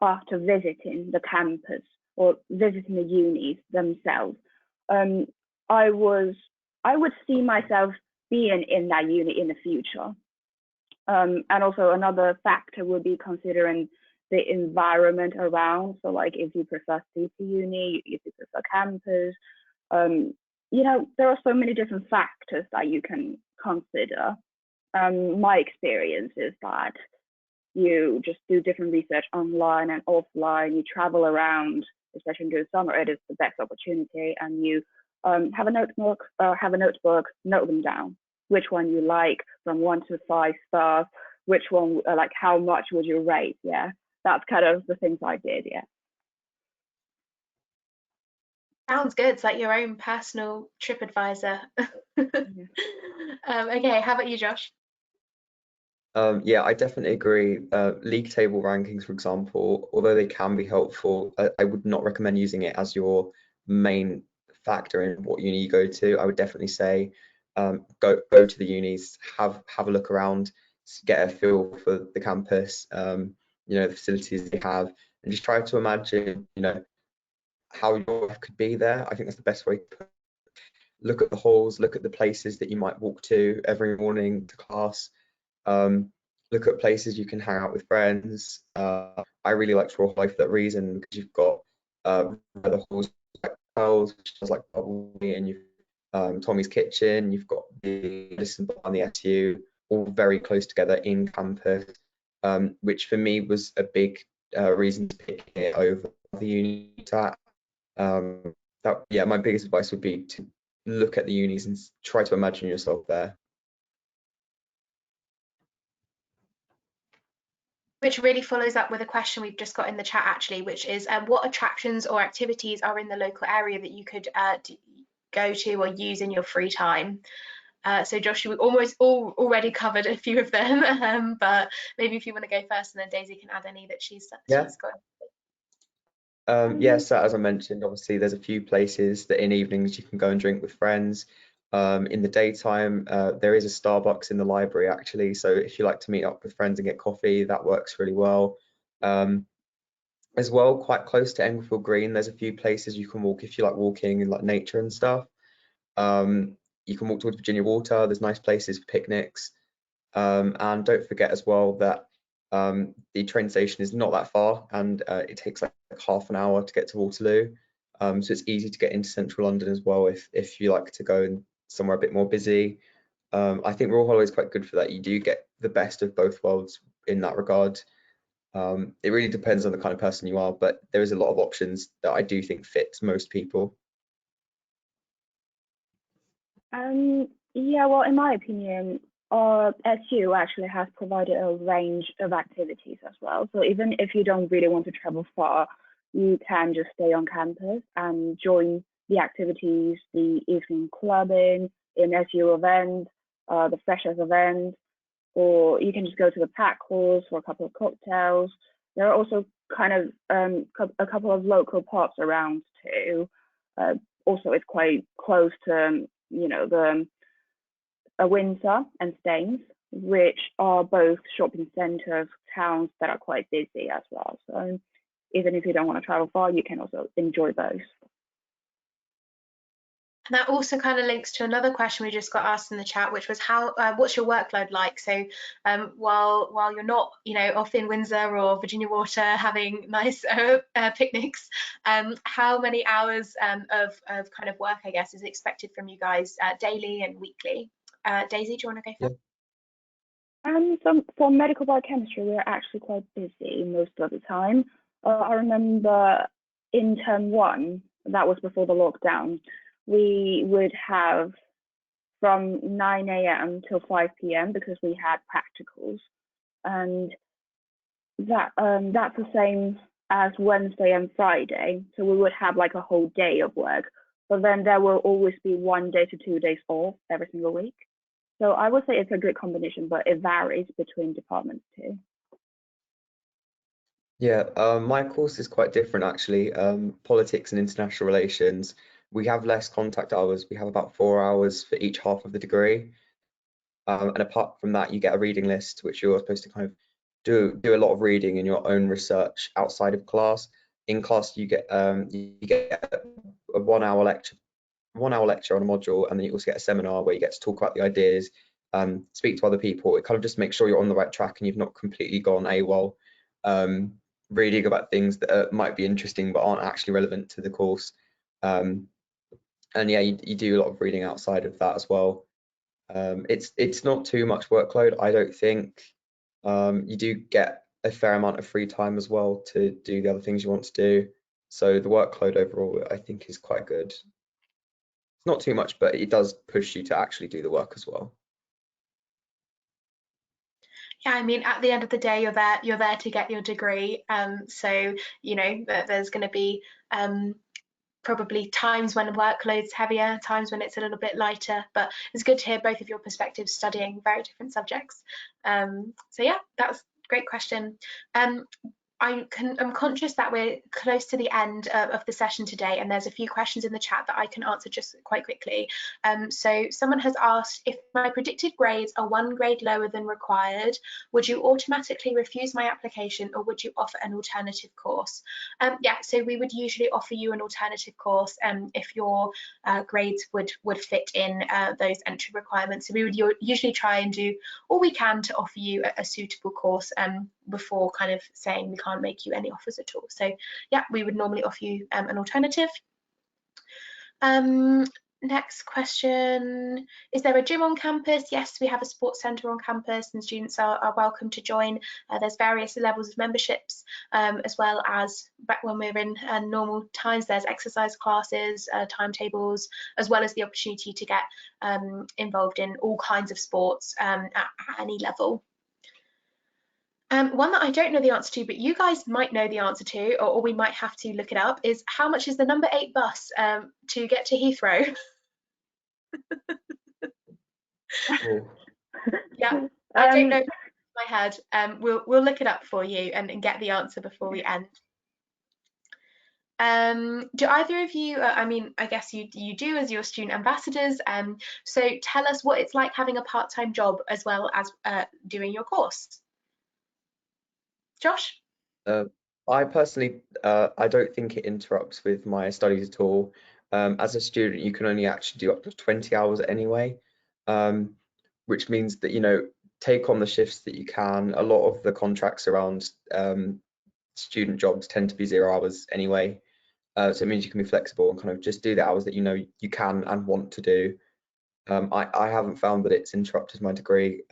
after visiting the campus or visiting the unis themselves. I would see myself being in that uni in the future. And also another factor would be considering the environment around. So like if you prefer city uni, if you prefer campus, there are so many different factors that you can consider. my experience is that you just do different research online and offline. You travel around, especially during summer. It is the best opportunity, and you have a notebook, note them down. Which one you like from 1 to 5 stars? Which one, like, how much would you rate? Yeah, that's kind of the things I did. Yeah. Sounds good. It's like your own personal trip advisor. Okay, how about you, Josh? Yeah, I definitely agree. League table rankings, for example, although they can be helpful, I would not recommend using it as your main factor in what uni you go to. I would definitely say go to the unis, have a look around, get a feel for the campus, the facilities they have, and just try to imagine, how your life could be there. I think that's the best way to look at the halls, look at the places that you might walk to every morning to class. Look at places you can hang out with friends. I really liked Royal Holloway for that reason, because you've got the halls like Pearls, which is like bubbly, and you've Tommy's Kitchen, you've got the Medicine Bar and the SU, all very close together in campus, which for me was a big reason to pick it over the uni. Yeah, my biggest advice would be to look at the unis and try to imagine yourself there. Which really follows up with a question we've just got in the chat, actually, which is what attractions or activities are in the local area that you could go to or use in your free time? So Josh, we almost already covered a few of them, but maybe if you want to go first, and then Daisy can add any that she's got. Yeah, so as I mentioned, obviously there's a few places that in evenings you can go and drink with friends. In the daytime, there is a Starbucks in the library, actually, so if you like to meet up with friends and get coffee, that works really well. As well, quite close to Englefield Green, there's a few places you can walk if you like walking in like nature and stuff. You can walk towards Virginia Water, there's nice places for picnics. And don't forget as well that the train station is not that far, and it takes like half an hour to get to Waterloo. So it's easy to get into central London as well if you like to go in somewhere a bit more busy. I think Royal Holloway is quite good for that. You do get the best of both worlds in that regard. It really depends on the kind of person you are, but there is a lot of options that I do think fits most people. Yeah, well, in my opinion, SU actually has provided a range of activities as well. So even if you don't really want to travel far, you can just stay on campus and join the activities, the evening clubbing, in SU event, the freshers event, or you can just go to the pack halls for a couple of cocktails. There are also kind of a couple of local pubs around too. Also, it's quite close to the Windsor and Staines, which are both shopping centres, towns that are quite busy as well. So even if you don't want to travel far, you can also enjoy those. And that also kind of links to another question we just got asked in the chat, which was what's your workload like? So while you're not, off in Windsor or Virginia Water having nice picnics, how many hours of kind of work, I guess, is expected from you guys daily and weekly? Daisy, do you want to go first? So for medical biochemistry, we're actually quite busy most of the time. I remember in term 1, that was before the lockdown, we would have from 9 a.m. till 5 p.m. because we had practicals, and that's the same as Wednesday and Friday. So we would have like a whole day of work, but then there will always be 1 day to 2 days off every single week. So I would say it's a good combination, but it varies between departments too. Yeah, my course is quite different actually. Politics and international relations. We have less contact hours. We have about 4 hours for each half of the degree. And apart from that, you get a reading list, which you're supposed to kind of do a lot of reading in your own research outside of class. In class, you get a 1 hour lecture, on a module, and then you also get a seminar where you get to talk about the ideas, speak to other people. It kind of just makes sure you're on the right track and you've not completely gone AWOL, reading about things that might be interesting but aren't actually relevant to the course. And yeah, you do a lot of reading outside of that as well. It's not too much workload, I don't think. You do get a fair amount of free time as well to do the other things you want to do. So the workload overall, I think, is quite good. It's not too much, but it does push you to actually do the work as well. Yeah, I mean, at the end of the day, you're there to get your degree. So, you know, there's going to be probably times when workload's heavier, times when it's a little bit lighter, but it's good to hear both of your perspectives studying very different subjects. So yeah, that's a great question. I'm conscious that we're close to the end of the session today, and there's a few questions in the chat that I can answer just quite quickly. So someone has asked, if my predicted grades are 1 grade lower than required, would you automatically refuse my application, or would you offer an alternative course? Yeah, so we would usually offer you an alternative course if your grades would fit in those entry requirements. So we would usually try and do all we can to offer you a suitable course before kind of saying we can't make you any offers at all. So yeah, we would normally offer you an alternative. Next question, is there a gym on campus? Yes, we have a sports centre on campus, and students are welcome to join. There's various levels of memberships, as well as back when we're in normal times, there's exercise classes, timetables, as well as the opportunity to get involved in all kinds of sports at any level. One that I don't know the answer to, but you guys might know the answer to, or we might have to look it up, is how much is the number 8 bus to get to Heathrow? Oh. Yeah, I don't know my head. We'll look it up for you and get the answer before we end. Do either of you, I mean, I guess you do as your student ambassadors, so tell us what it's like having a part-time job as well as doing your course. Josh? I personally, I don't think it interrupts with my studies at all. As a student, you can only actually do up to 20 hours anyway, which means that, you know, take on the shifts that you can. A lot of the contracts around student jobs tend to be 0 hours anyway. So it means you can be flexible and kind of just do the hours that you know you can and want to do. I haven't found that it's interrupted my degree.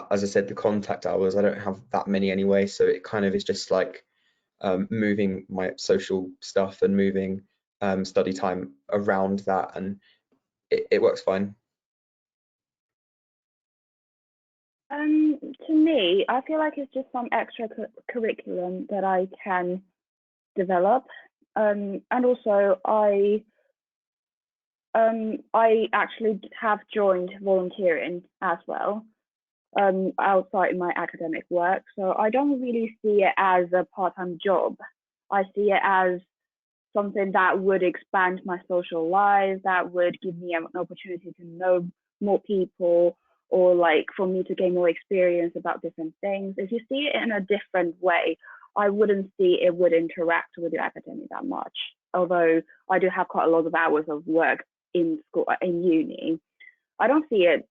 As I said, the contact hours, I don't have that many anyway, so it kind of is just like moving my social stuff and moving study time around that, and it works fine. To me, I feel like it's just some extra curriculum that I can develop, and also I actually have joined volunteering as well, outside my academic work. So I don't really see it as a part-time job. I see it as something that would expand my social life, that would give me an opportunity to know more people, or like for me to gain more experience about different things. If you see it in a different way, I wouldn't see it would interact with your academic that much. Although I do have quite a lot of hours of work in school, in uni, I don't see it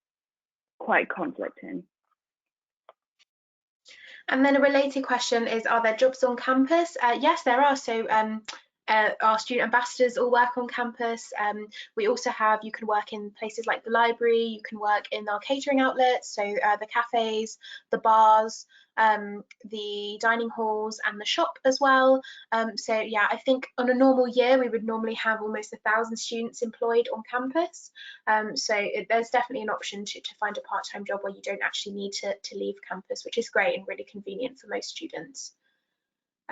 quite conflicting. And then a related question is, are there jobs on campus? Yes, there are. So our student ambassadors all work on campus. We also have, you can work in places like the library, you can work in our catering outlets, so the cafes, the bars, the dining halls and the shop as well. So yeah, I think on a normal year, we would normally have almost 1,000 students employed on campus. So there's definitely an option to find a part-time job where you don't actually need to leave campus, which is great and really convenient for most students.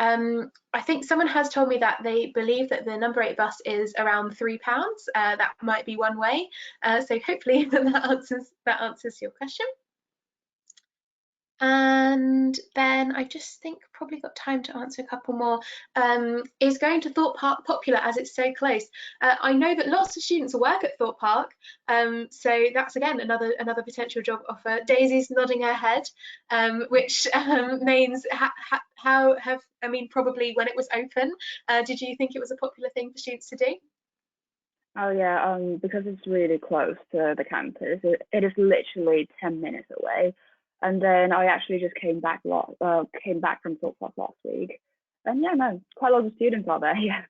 I think someone has told me that they believe that the number 8 bus is around £3. That might be one way. So hopefully that answers your question. And then I just think probably got time to answer a couple more. Is going to Thorpe Park popular as it's so close? I know that lots of students work at Thorpe Park, so that's again another potential job offer. Daisy's nodding her head, which means I mean, probably when it was open, did you think it was a popular thing for students to do? Oh yeah, because it's really close to the campus. It is literally 10 minutes away. And then I actually just came back from Thorpe Park last week. And yeah, no, quite a lot of students are there, yeah.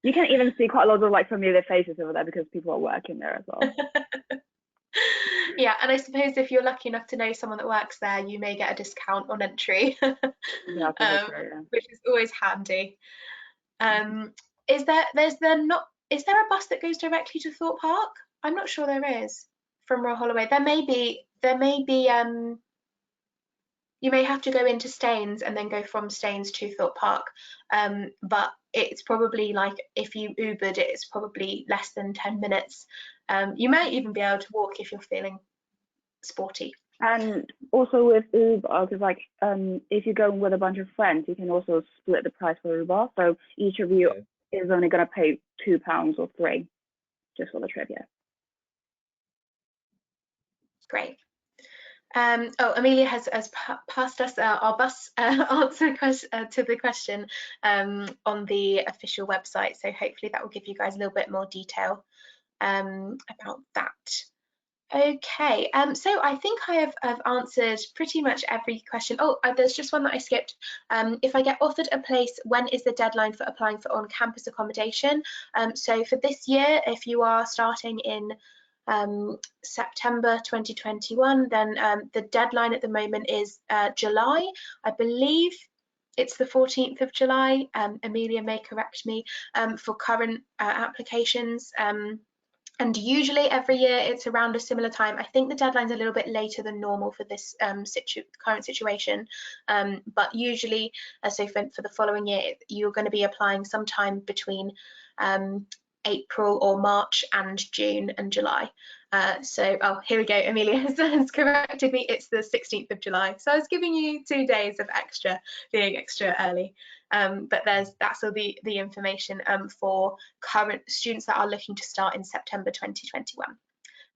You can even see quite a lot of like familiar faces over there because people are working there as well. Yeah, and I suppose if you're lucky enough to know someone that works there, you may get a discount on entry, Yeah, yeah. which is always handy. Is there a bus that goes directly to Thorpe Park? I'm not sure there is from Royal Holloway. There may be you may have to go into Staines and then go from Staines to Thorpe Park, but it's probably like if you Ubered it's probably less than 10 minutes. You might even be able to walk if you're feeling sporty. And also with Uber, because like if you're going with a bunch of friends, you can also split the price for Uber. So each of you is only going to pay £2 or £3 just for the trip. Yeah. Great. Oh, Amelia has passed us our bus answer to the question on the official website. So hopefully that will give you guys a little bit more detail about that. Okay, so I think I have answered pretty much every question. Oh, there's just one that I skipped. If I get offered a place, when is the deadline for applying for on-campus accommodation? So for this year, if you are starting in September 2021, then the deadline at the moment is July. I believe it's the 14th of July. Amelia may correct me for current applications. And usually every year it's around a similar time. I think the deadline's a little bit later than normal for this current situation, but usually, so for the following year, you're going to be applying sometime between April or March and June and July. Oh, here we go. Amelia has corrected me. It's the 16th of July. So I was giving you 2 days of being extra early. But that's all the information for current students that are looking to start in September 2021.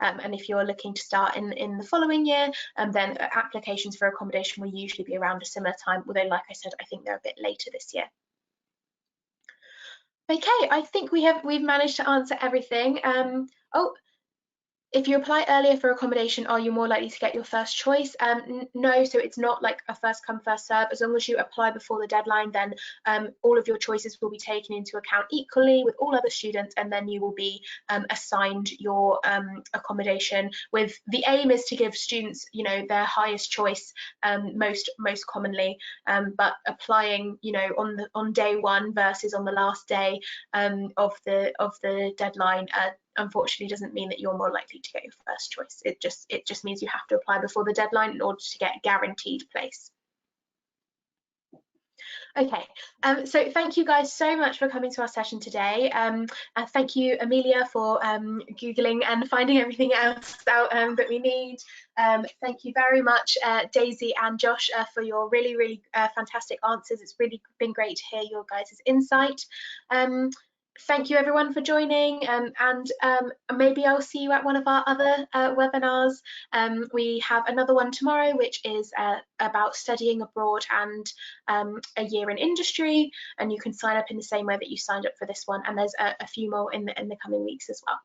And if you're looking to start in the following year, then applications for accommodation will usually be around a similar time, although like I said, I think they're a bit later this year. Okay, I think we've managed to answer everything. Oh, if you apply earlier for accommodation, are you more likely to get your first choice? No, so it's not like a first come, first serve. As long as you apply before the deadline, then all of your choices will be taken into account equally with all other students, and then you will be assigned your accommodation. With the aim is to give students, you know, their highest choice most commonly, but applying, you know, on day one versus on the last day of the deadline unfortunately doesn't mean that you're more likely to get your first choice. It just means you have to apply before the deadline in order to get a guaranteed place. Okay, so thank you guys so much for coming to our session today. Thank you, Amelia, for Googling and finding everything else out that we need. Thank you very much, Daisy and Josh, for your really fantastic answers. It's really been great to hear your guys' insight. Thank you everyone for joining, and maybe I'll see you at one of our other webinars. We have another one tomorrow, which is about studying abroad and a year in industry, and you can sign up in the same way that you signed up for this one, and there's a few more in the coming weeks as well.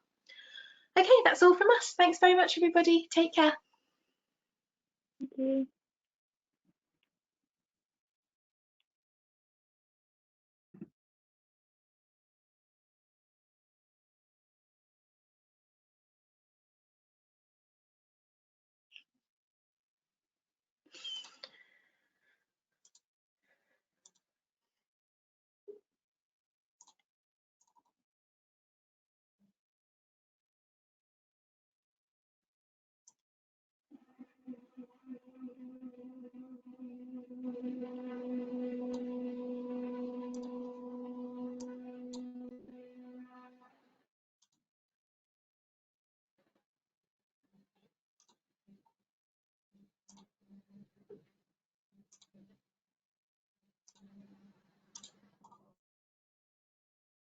Okay, that's all from us. Thanks very much, everybody. Take care. Thank you.